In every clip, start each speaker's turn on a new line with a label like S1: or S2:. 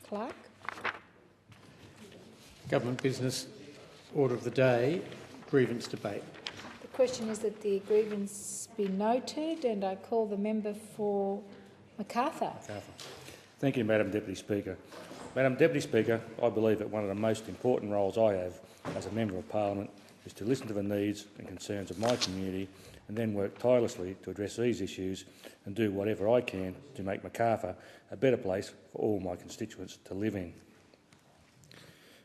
S1: Clerk.
S2: Government business, order of the day, grievance debate.
S1: The question is that the grievance be noted, and I call the member for Macarthur.
S3: Thank you, Madam Deputy Speaker. Madam Deputy Speaker, I believe that one of the most important roles I have as a Member of Parliament is to listen to the needs and concerns of my community and then work tirelessly to address these issues and do whatever I can to make Macarthur a better place for all my constituents to live in.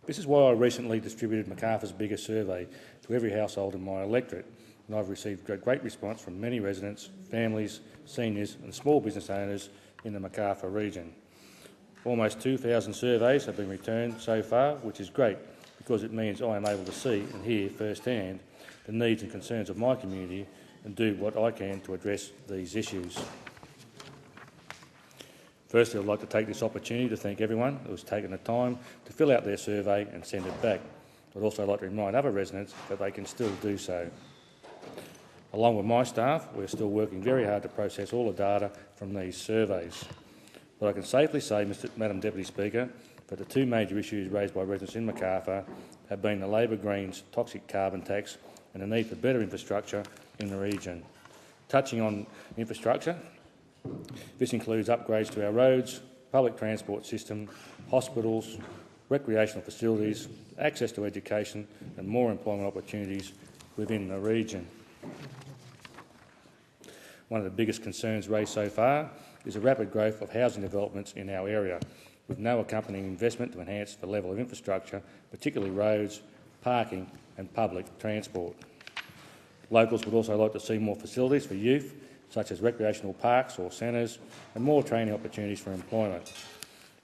S3: This is why I recently distributed Macarthur's biggest survey to every household in my electorate, and I've received great response from many residents, families, seniors and small business owners in the Macarthur region. Almost 2,000 surveys have been returned so far, which is great because it means I am able to see and hear firsthand the needs and concerns of my community and do what I can to address these issues. Firstly, I'd like to take this opportunity to thank everyone who has taken the time to fill out their survey and send it back. I'd also like to remind other residents that they can still do so. Along with my staff, we're still working very hard to process all the data from these surveys. But I can safely say, Madam Deputy Speaker, that the two major issues raised by residents in Macarthur have been the Labor Greens toxic carbon tax and the need for better infrastructure in the region. Touching on infrastructure, this includes upgrades to our roads, public transport system, hospitals, recreational facilities, access to education and more employment opportunities within the region. One of the biggest concerns raised so far is the rapid growth of housing developments in our area, with no accompanying investment to enhance the level of infrastructure, particularly roads, parking and public transport. Locals would also like to see more facilities for youth, such as recreational parks or centres, and more training opportunities for employment.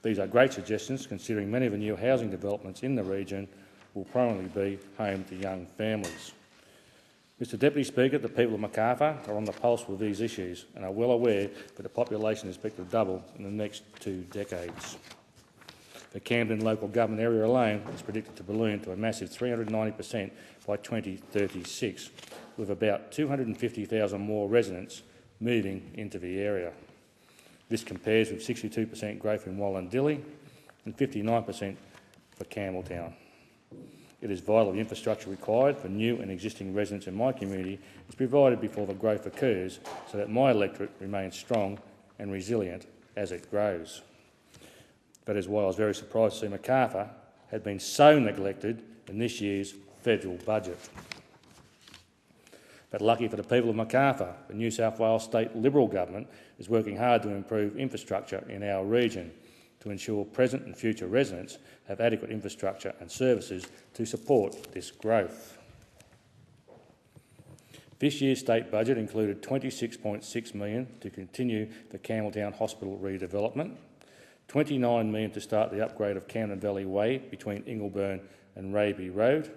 S3: These are great suggestions, considering many of the new housing developments in the region will primarily be home to young families. Mr Deputy Speaker, the people of Macarthur are on the pulse with these issues and are well aware that the population is expected to double in the next 2 decades. The Camden local government area alone is predicted to balloon to a massive 390% by 2036, with about 250,000 more residents moving into the area. This compares with 62% growth in Wallandilly and 59% for Campbelltown. It is vital the infrastructure required for new and existing residents in my community is provided before the growth occurs so that my electorate remains strong and resilient as it grows. That is why I was very surprised to see Macarthur had been so neglected in this year's federal budget. But lucky for the people of Macarthur, the New South Wales State Liberal Government is working hard to improve infrastructure in our region to ensure present and future residents have adequate infrastructure and services to support this growth. This year's state budget included $26.6 million to continue the Campbelltown Hospital redevelopment, $29 million to start the upgrade of Camden Valley Way between Ingleburn and Raby Road,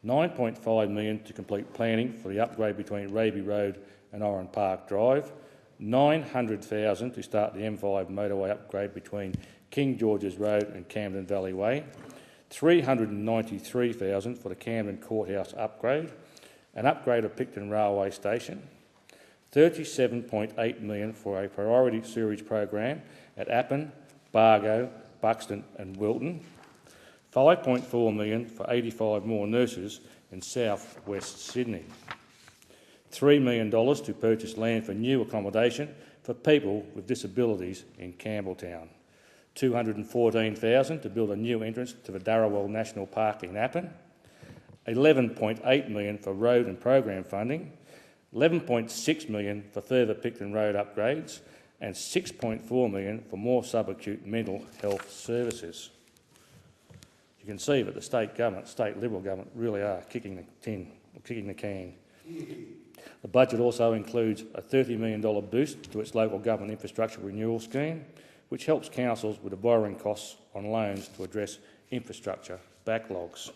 S3: $9.5 million to complete planning for the upgrade between Raby Road and Oran Park Drive, $900,000 to start the M5 motorway upgrade between King George's Road and Camden Valley Way, $393,000 for the Camden Courthouse upgrade, an upgrade of Picton Railway Station, $37.8 million for a priority sewerage program at Appin, Bargo, Buxton and Wilton, $5.4 million for 85 more nurses in South West Sydney, $3 million to purchase land for new accommodation for people with disabilities in Campbelltown, $214,000 to build a new entrance to the Darawal National Park in Appin, $11.8 million for road and program funding, $11.6 million for further Picton Road upgrades and $6.4 million for more subacute mental health services. You can see that the state government, state Liberal government, really are kicking the can. The budget also includes a $30 million boost to its local government infrastructure renewal scheme, which helps councils with the borrowing costs on loans to address infrastructure backlogs.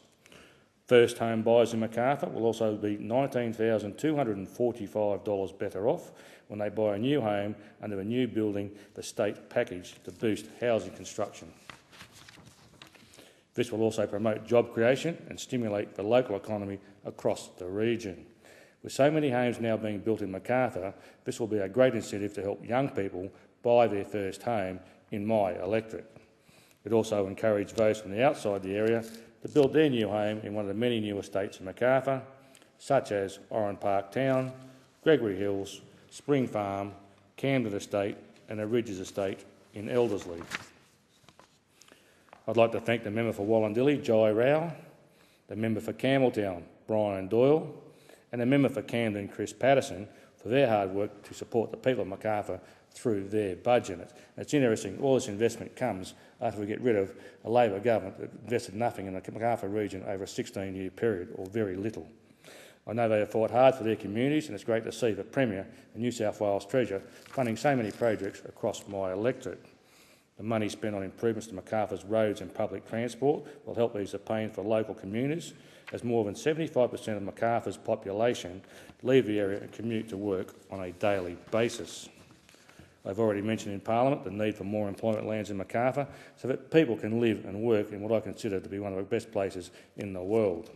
S3: First home buyers in Macarthur will also be $19,245 better off when they buy a new home under a new building the state package to boost housing construction. This will also promote job creation and stimulate the local economy across the region. With so many homes now being built in Macarthur, this will be a great incentive to help young people buy their first home in my electorate. It also encouraged those from the outside the area to build their new home in one of the many new estates in Macarthur, such as Oran Park Town, Gregory Hills, Spring Farm, Camden Estate and the Ridges Estate in Eldersley. I'd like to thank the member for Wallandilly, Jai Rao, the member for Campbelltown, Brian Doyle, and the member for Camden, Chris Patterson, for their hard work to support the people of Macarthur through their budget. It's interesting, all this investment comes after we get rid of a Labor government that invested nothing in the Macarthur region over a 16-year period, or very little. I know they have fought hard for their communities, and it's great to see the Premier and New South Wales Treasurer funding so many projects across my electorate. The money spent on improvements to Macarthur's roads and public transport will help ease the pain for local communities, as more than 75% of Macarthur's population leave the area and commute to work on a daily basis. I've already mentioned in Parliament the need for more employment lands in Macarthur so that people can live and work in what I consider to be one of the best places in the world.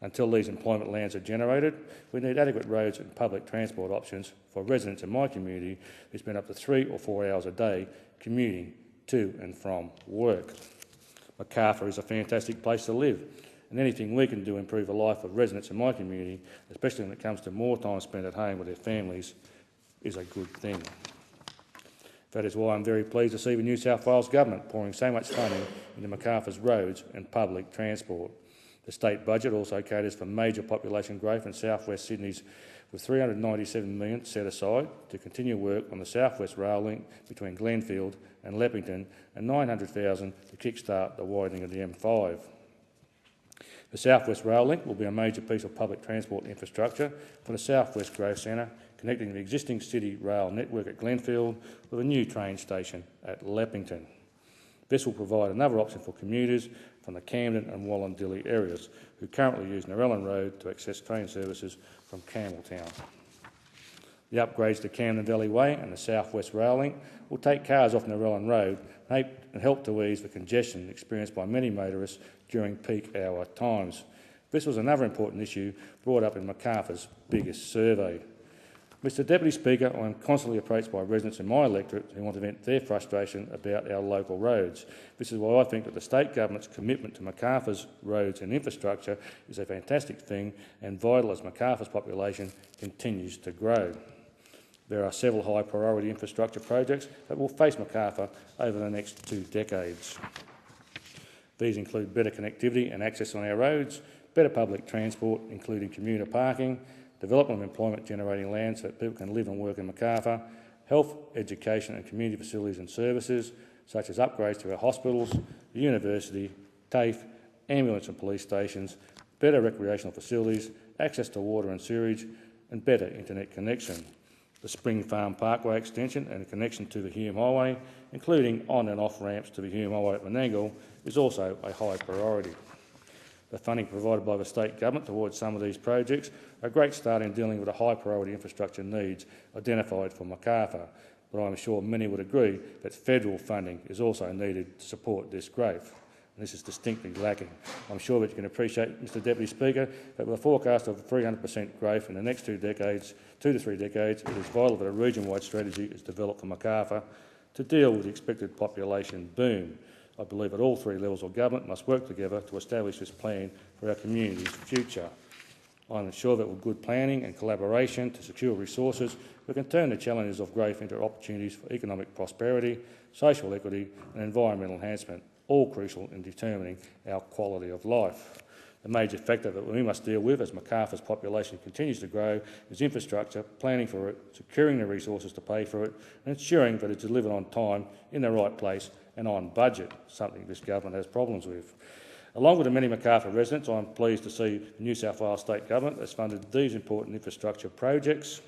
S3: Until these employment lands are generated, we need adequate roads and public transport options for residents in my community who spend up to 3 or 4 hours a day commuting to and from work. Macarthur is a fantastic place to live, and anything we can do to improve the life of residents in my community, especially when it comes to more time spent at home with their families, is a good thing. That is why I'm very pleased to see the New South Wales Government pouring so much funding into Macarthur's roads and public transport. The state budget also caters for major population growth in South West Sydney's, with $397 million set aside to continue work on the South West Rail link between Glenfield and Leppington, and $900,000 to kickstart the widening of the M5. The South West Rail link will be a major piece of public transport infrastructure for the South West Growth Centre, connecting the existing city rail network at Glenfield with a new train station at Leppington. This will provide another option for commuters from the Camden and Wallandilly areas who currently use Narellan Road to access train services from Campbelltown. The upgrades to Camden Valley Way and the South West Rail link will take cars off Narellan Road and help to ease the congestion experienced by many motorists during peak hour times. This was another important issue brought up in Macarthur's biggest survey. Mr Deputy Speaker, I am constantly approached by residents in my electorate who want to vent their frustration about our local roads. This is why I think that the state government's commitment to Macarthur's roads and infrastructure is a fantastic thing and vital as Macarthur's population continues to grow. There are several high priority infrastructure projects that will face Macarthur over the next 2 decades. These include better connectivity and access on our roads, better public transport including commuter parking, development of employment generating land so that people can live and work in Macarthur, health, education and community facilities and services such as upgrades to our hospitals, the university, TAFE, ambulance and police stations, better recreational facilities, access to water and sewerage and better internet connection. The Spring Farm Parkway extension and a connection to the Hume Highway, including on and off ramps to the Hume Highway at Menangle, is also a high priority. The funding provided by the state government towards some of these projects are a great start in dealing with the high priority infrastructure needs identified for Macarthur, but I'm sure many would agree that federal funding is also needed to support this growth. And this is distinctly lacking. I'm sure that you can appreciate, Mr Deputy Speaker, that with a forecast of 300% growth in the next 2 decades, 2 to 3 decades, it is vital that a region-wide strategy is developed for Macarthur to deal with the expected population boom. I believe that all 3 levels of government must work together to establish this plan for our community's future. I'm sure that with good planning and collaboration to secure resources, we can turn the challenges of growth into opportunities for economic prosperity, social equity and environmental enhancement, all crucial in determining our quality of life. The major factor that we must deal with as Macarthur's population continues to grow is infrastructure, planning for it, securing the resources to pay for it and ensuring that it's delivered on time, in the right place and on budget, something this government has problems with. Along with the many Macarthur residents, I'm pleased to see the New South Wales State Government has funded these important infrastructure projects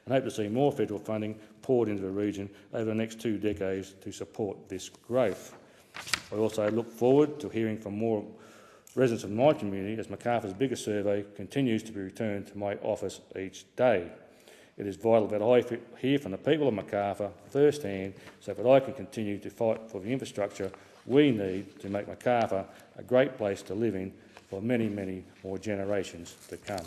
S3: and hope to see more federal funding poured into the region over the next 2 decades to support this growth. I also look forward to hearing from more residents of my community as Macarthur's biggest survey continues to be returned to my office each day. It is vital that I hear from the people of Macarthur firsthand so that I can continue to fight for the infrastructure we need to make Macarthur a great place to live in for many, many more generations to come.